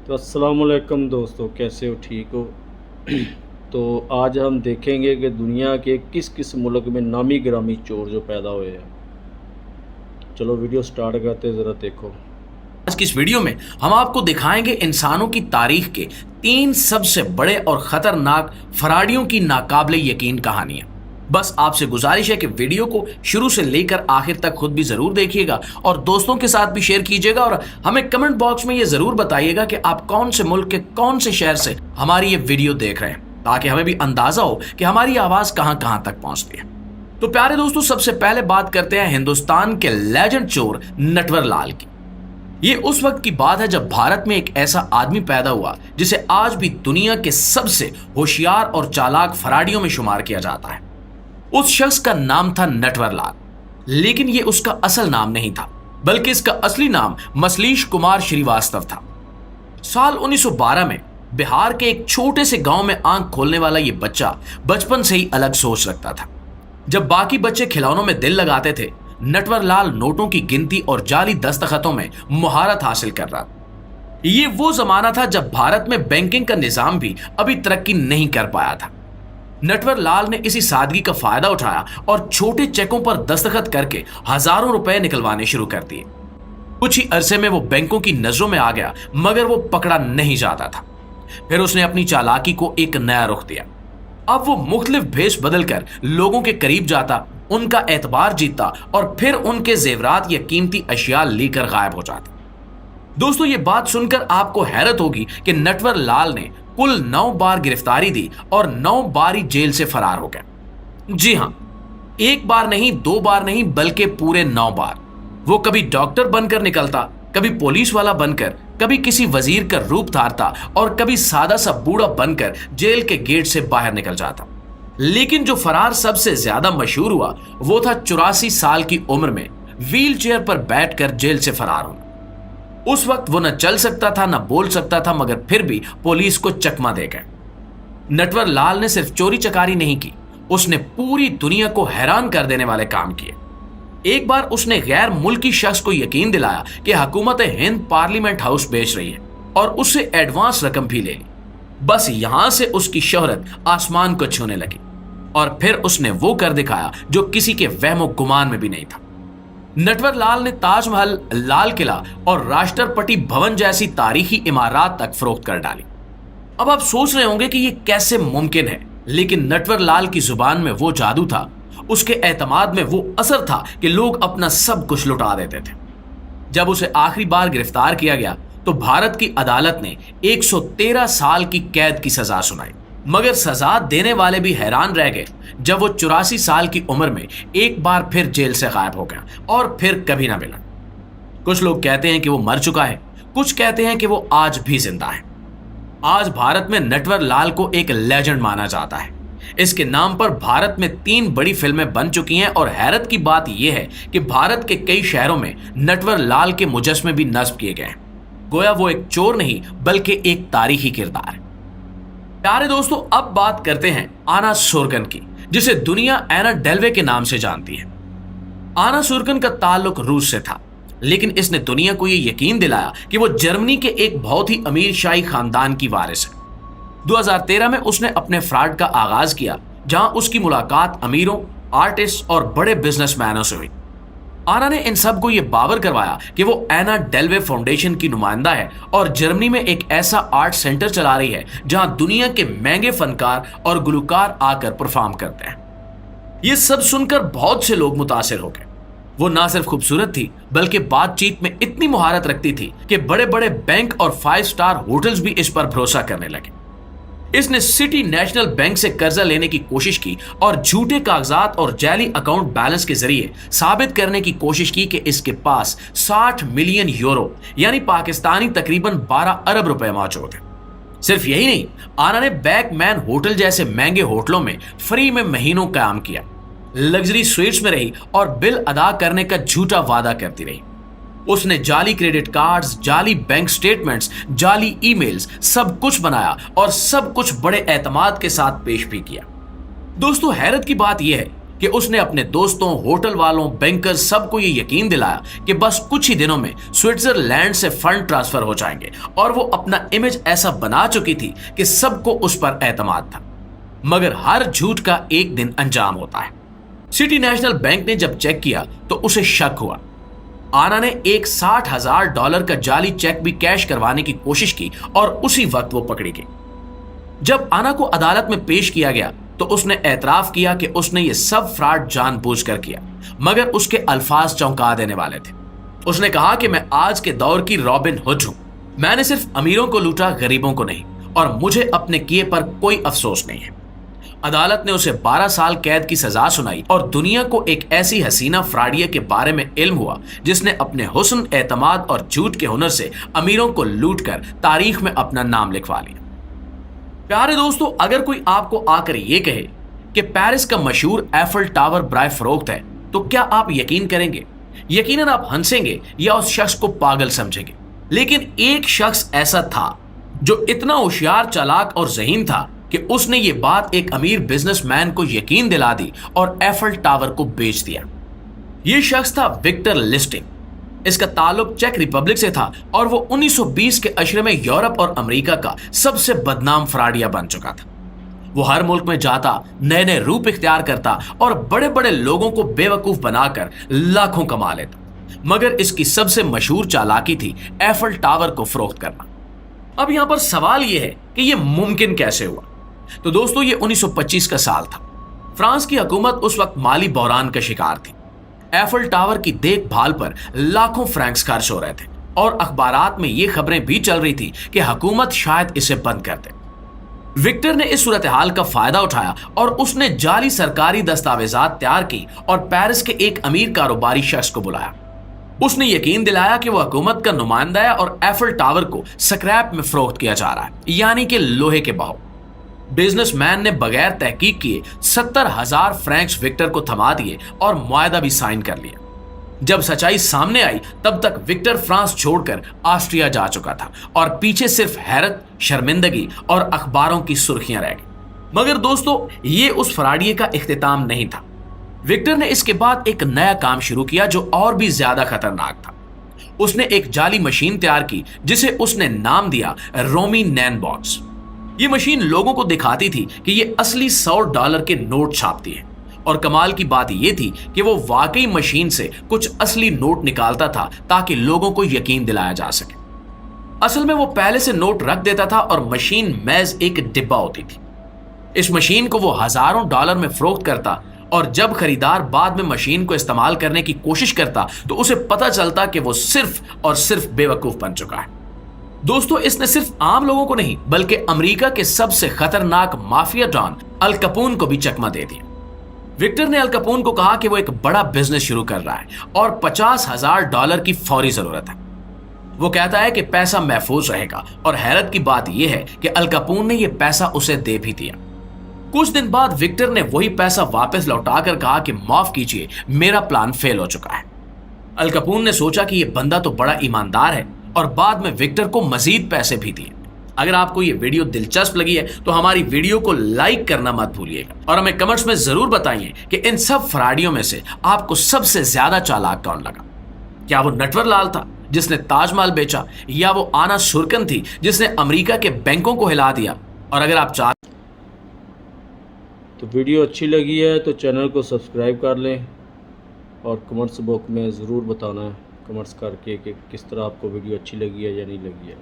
तो अस्सलाम वालेकुम दोस्तों, कैसे हो? ठीक हो? तो आज हम देखेंगे कि दुनिया के किस किस मुल्क में नामी गिरामी चोर जो पैदा हुए हैं। चलो वीडियो स्टार्ट करते हैं, ज़रा देखो। आज की इस वीडियो में हम आपको दिखाएंगे इंसानों की तारीख के 3 सबसे बड़े और खतरनाक फराडियों की नाकाबिले यकीन कहानियां। बस आपसे गुजारिश है कि वीडियो को शुरू से लेकर आखिर तक खुद भी जरूर देखिएगा और दोस्तों के साथ भी शेयर कीजिएगा और हमें कमेंट बॉक्स में ये जरूर बताइएगा कि आप कौन से मुल्क के कौन से शहर से हमारी ये वीडियो देख रहे हैं, ताकि हमें भी अंदाजा हो कि हमारी आवाज कहां कहां तक पहुंचती है। तो प्यारे दोस्तों, सबसे पहले बात करते हैं हिंदुस्तान के लेजेंड चोर नटवर लाल की। ये उस वक्त की बात है जब भारत में एक ऐसा आदमी पैदा हुआ जिसे आज भी दुनिया के सबसे होशियार और चालाक फराडियों में शुमार किया जाता है। उस शख्स का नाम था नटवर लाल, लेकिन ये उसका असल नाम नहीं था, बल्कि इसका असली नाम मसलीश कुमार श्रीवास्तव था। साल 1912 में बिहार के एक छोटे से गांव में आंख खोलने वाला ये बच्चा बचपन से ही अलग सोच रखता था। जब बाकी बच्चे खिलौनों में दिल लगाते थे, नटवर लाल नोटों की गिनती और जाली दस्तखतों में मुहारत हासिल कर रहा था। ये वो जमाना था जब भारत में बैंकिंग का निजाम भी अभी तरक्की नहीं कर पाया था। नटवर लाल ने इसी सादगी का फायदा उठाया और छोटे चेकों पर दस्तखत करके हजारों रुपए निकलवाने शुरू कर दिए। कुछ ही अरसे में वो बैंकों की नजरों में आ गया, मगर वो पकड़ा नहीं जाता था। फिर उसने अपनी चालाकी को एक नया रुख दिया। अब वो मुख्तलिफ भेष बदलकर लोगों के करीब जाता, उनका एतबार जीतता और फिर उनके जेवरात या कीमती अशिया लेकर गायब हो जाता। दोस्तों, ये बात सुनकर आपको हैरत होगी कि नटवर लाल ने कुल 9 बार गिरफ्तारी दी और 9 बार ही जेल से फरार हो गया। जी हां, एक बार नहीं, 2 बार नहीं, बल्कि पूरे 9 बार। वो कभी डॉक्टर बनकर निकलता, कभी पुलिस वाला बनकर, कभी किसी वजीर का रूप धारता और कभी सादा सा बूढ़ा बनकर जेल के गेट से बाहर निकल जाता। लेकिन जो फरार सबसे ज्यादा मशहूर हुआ वो था 84 साल की उम्र में व्हील चेयर पर बैठकर जेल से फरार होना। उस वक्त वो न चल सकता था, न बोल सकता था, मगर फिर भी पुलिस को चकमा दे गए। नटवर लाल ने सिर्फ चोरी चकारी नहीं की, उसने पूरी दुनिया को हैरान कर देने वाले काम किए। एक बार उसने गैर मुल्की शख्स को यकीन दिलाया कि हुकूमत हिंद पार्लियामेंट हाउस बेच रही है और उससे एडवांस रकम भी ले ली। बस यहां से उसकी शोहरत आसमान को छूने लगी और फिर उसने वो कर दिखाया जो किसी के वहमो गुमान में भी नहीं था। नटवर लाल ने ताजमहल, लाल किला और राष्ट्रपति भवन जैसी तारीखी इमारत तक फरोख्त कर डाली। अब आप सोच रहे होंगे कि ये कैसे मुमकिन है, लेकिन नटवर लाल की जुबान में वो जादू था, उसके एतमाद में वो असर था कि लोग अपना सब कुछ लुटा देते थे। जब उसे आखिरी बार गिरफ्तार किया गया तो भारत की अदालत ने 113 साल की कैद की सजा सुनाई, मगर सजा देने वाले भी हैरान रह गए जब वो 84 साल की उम्र में एक बार फिर जेल से गायब हो गया और फिर कभी ना मिला। कुछ लोग कहते हैं कि वो मर चुका है, कुछ कहते हैं कि वो आज भी जिंदा है। आज भारत में नटवर लाल को एक लेजेंड माना जाता है। इसके नाम पर भारत में 3 बड़ी फिल्में बन चुकी हैं और हैरत की बात यह है कि भारत के कई शहरों में नटवर लाल के मुजस्मे भी नस्ब किए गए हैं। गोया वो एक चोर नहीं बल्कि एक तारीखी किरदार है। प्यारे दोस्तों, अब बात करते हैं आना सुरकन की, जिसे दुनिया एना डेल्वे के नाम से जानती है। आना सुरकन का ताल्लुक रूस से था, लेकिन इसने दुनिया को यह यकीन दिलाया कि वो जर्मनी के एक बहुत ही अमीर शाही खानदान की वारिस है। 2013 में उसने अपने फ्रॉड का आगाज किया, जहां उसकी मुलाकात अमीरों, आर्टिस्ट और बड़े बिजनेसमैनों से हुई। आना ने इन सबको यह बावर करवाया कि वो एना डेल्वे फाउंडेशन की नुमाइंदा है और जर्मनी में एक ऐसा आर्ट सेंटर चला रही है जहां दुनिया के महंगे फनकार और गुलकार आकर परफॉर्म करते हैं। ये सब सुनकर बहुत से लोग मुतासिर हो गए। वो ना सिर्फ खूबसूरत थी, बल्कि बातचीत में इतनी महारत रखती थी कि बड़े बड़े बैंक और 5 स्टार होटल्स भी इस पर भरोसा करने लगे। इसने सिटी नेशनल बैंक से कर्जा लेने की कोशिश की और झूठे कागजात और जाली अकाउंट बैलेंस के जरिए साबित करने की कोशिश की कि इसके पास 60 मिलियन यूरो यानी पाकिस्तानी तकरीबन 12 अरब रुपए मौजूद है। सिर्फ यही नहीं, आना ने बैकमैन होटल जैसे महंगे होटलों में फ्री में महीनों काम किया, लग्जरी स्वीट्स में रही और बिल अदा करने का झूठा वादा करती रही। उसने जाली क्रेडिट कार्ड्स, जाली बैंक स्टेटमेंट्स, जाली ईमेल्स, सब कुछ बनाया और सब कुछ बड़े एतमाद के साथ पेश भी किया। दोस्तों, हैरत की बात यह है کہ اس نے اپنے دوستوں، ہوٹل والوں، بینکر سب کو یہ یقین دلایا کہ بس کچھ ہی دنوں میں سوئٹزرلینڈ سے فنڈ ٹرانسفر ہو جائیں گے، اور وہ اپنا امیج ایسا بنا چکی تھی کہ سب کو اس پر اعتماد تھا۔ مگر ہر جھوٹ کا ایک دن انجام ہوتا ہے۔ سٹی نیشنل بینک نے جب چیک کیا تو اسے شک ہوا۔ آنا نے ایک $60,000 کا جعلی چیک بھی کیش کروانے کی کوشش کی اور اسی وقت وہ پکڑی گئی۔ جب آنا کو عدالت میں پیش کیا گیا تو اس نے اعتراف کیا کہ اس نے یہ سب فراڈ جان بوجھ کر کیا، مگر اس کے الفاظ چونکا دینے والے تھے۔ اس نے کہا کہ میں آج کے دور کی رابن ہوڈ ہوں، میں نے صرف امیروں کو لوٹا، غریبوں کو نہیں، اور مجھے اپنے کیے پر کوئی افسوس نہیں ہے۔ عدالت نے اسے 12 سال قید کی سزا سنائی اور دنیا کو ایک ایسی حسینہ فراڈیہ کے بارے میں علم ہوا جس نے اپنے حسن، اعتماد اور جھوٹ کے ہنر سے امیروں کو لوٹ کر تاریخ میں اپنا نام لکھوا لیا۔ پیارے دوستو، اگر کوئی آپ کو آ کر یہ کہے کہ پیرس کا مشہور ایفل ٹاور برائے فروخت ہے تو کیا آپ یقین کریں گے؟ یقیناً آپ ہنسیں گے یا اس شخص کو پاگل سمجھیں گے۔ لیکن ایک شخص ایسا تھا جو اتنا ہوشیار، چالاک اور ذہین تھا کہ اس نے یہ بات ایک امیر بزنس مین کو یقین دلا دی اور ایفل ٹاور کو بیچ دیا۔ یہ شخص تھا وکٹر لیسٹنگ۔ اس کا تعلق چیک ریپبلک سے تھا اور وہ 1920 کے عشرے میں یورپ اور امریکہ کا سب سے بدنام فراڈیا بن چکا تھا۔ وہ ہر ملک میں جاتا، نئے نئے روپ اختیار کرتا اور بڑے بڑے لوگوں کو بے وقوف بنا کر لاکھوں کما لیتا، مگر اس کی سب سے مشہور چالاکی تھی ایفل ٹاور کو فروخت کرنا۔ اب یہاں پر سوال یہ ہے کہ یہ ممکن کیسے ہوا؟ تو دوستو، یہ 1925 کا سال تھا۔ فرانس کی حکومت اس وقت مالی بحران کا شکار تھی۔ ایفل ٹاور کی دیکھ بھال پر لاکھوں فرینکس خرچ ہو رہے تھے اور اخبارات میں یہ خبریں بھی چل رہی تھی کہ حکومت شاید اسے بند کر دے۔ وکٹر نے اس صورتحال کا فائدہ اٹھایا اور اس نے جعلی سرکاری دستاویزات تیار کی اور پیرس کے ایک امیر کاروباری شخص کو بلایا۔ اس نے یقین دلایا کہ وہ حکومت کا نمائندہ ہے اور ایفل ٹاور کو سکریپ میں فروخت کیا جا رہا ہے، یعنی کہ لوہے کے بھاؤ۔ بزنس مین نے بغیر تحقیق کیے 70,000 فرینکس وکٹر کو تھما دیے اور معاہدہ بھی سائن کر لیا۔ جب سچائی سامنے آئی تب تک وکٹر فرانس چھوڑ کر آسٹریا جا چکا تھا اور پیچھے صرف حیرت، شرمندگی اور اخباروں کی سرخیاں رہ گئی۔ مگر دوستو، یہ اس فراڈیے کا اختتام نہیں تھا۔ وکٹر نے اس کے بعد ایک نیا کام شروع کیا جو اور بھی زیادہ خطرناک تھا۔ اس نے ایک جعلی مشین تیار کی جسے اس نے نام دیا رومی نین باکس۔ یہ مشین لوگوں کو دکھاتی تھی کہ یہ اصلی $100 کے نوٹ چھاپتی ہے، اور کمال کی بات یہ تھی کہ وہ واقعی مشین سے کچھ اصلی نوٹ نکالتا تھا تاکہ لوگوں کو یقین دلایا جا سکے۔ اصل میں وہ پہلے سے نوٹ رکھ دیتا تھا اور مشین محض ایک ڈبہ ہوتی تھی۔ اس مشین کو وہ ہزاروں ڈالر میں فروخت کرتا اور جب خریدار بعد میں مشین کو استعمال کرنے کی کوشش کرتا تو اسے پتہ چلتا کہ وہ صرف اور صرف بے وقوف بن چکا ہے۔ دوستو، اس نے صرف عام لوگوں کو نہیں بلکہ امریکہ کے سب سے خطرناک مافیا ڈان الکپون کو بھی چکمہ دے دیا۔ وکٹر نے الکپون کو کہا کہ وہ ایک بڑا بزنس شروع کر رہا ہے اور $50,000 کی فوری ضرورت ہے۔ وہ کہتا ہے کہ پیسہ محفوظ رہے گا، اور حیرت کی بات یہ ہے کہ الکپون نے یہ پیسہ اسے دے بھی دیا۔ کچھ دن بعد وکٹر نے وہی پیسہ واپس لوٹا کر کہا کہ معاف کیجیے، میرا پلان فیل ہو چکا ہے۔ الکپون نے سوچا کہ یہ بندہ تو بڑا ایماندار ہے اور بعد میں وکٹر کو مزید پیسے بھی دیے۔ اگر آپ کو یہ ویڈیو دلچسپ لگی ہے تو ہماری ویڈیو کو لائک کرنا مت بھولیے گا، اور ہمیں کمنٹس میں ضرور بتائیے کہ ان سب فراڈیوں میں سے آپ کو سب سے زیادہ چالاک کون لگا۔ کیا وہ نٹور لال تھا جس نے تاج محل بیچا، یا وہ آنا سورکن تھی جس نے امریکہ کے بینکوں کو ہلا دیا؟ اور اگر آپ چاہتے تو ویڈیو اچھی لگی ہے تو چینل کو سبسکرائب کر لیں، اور کمنٹس باکس میں ضرور بتانا ہے کمنٹس کر کے کہ کس طرح آپ کو ویڈیو اچھی لگی ہے یا نہیں لگی ہے۔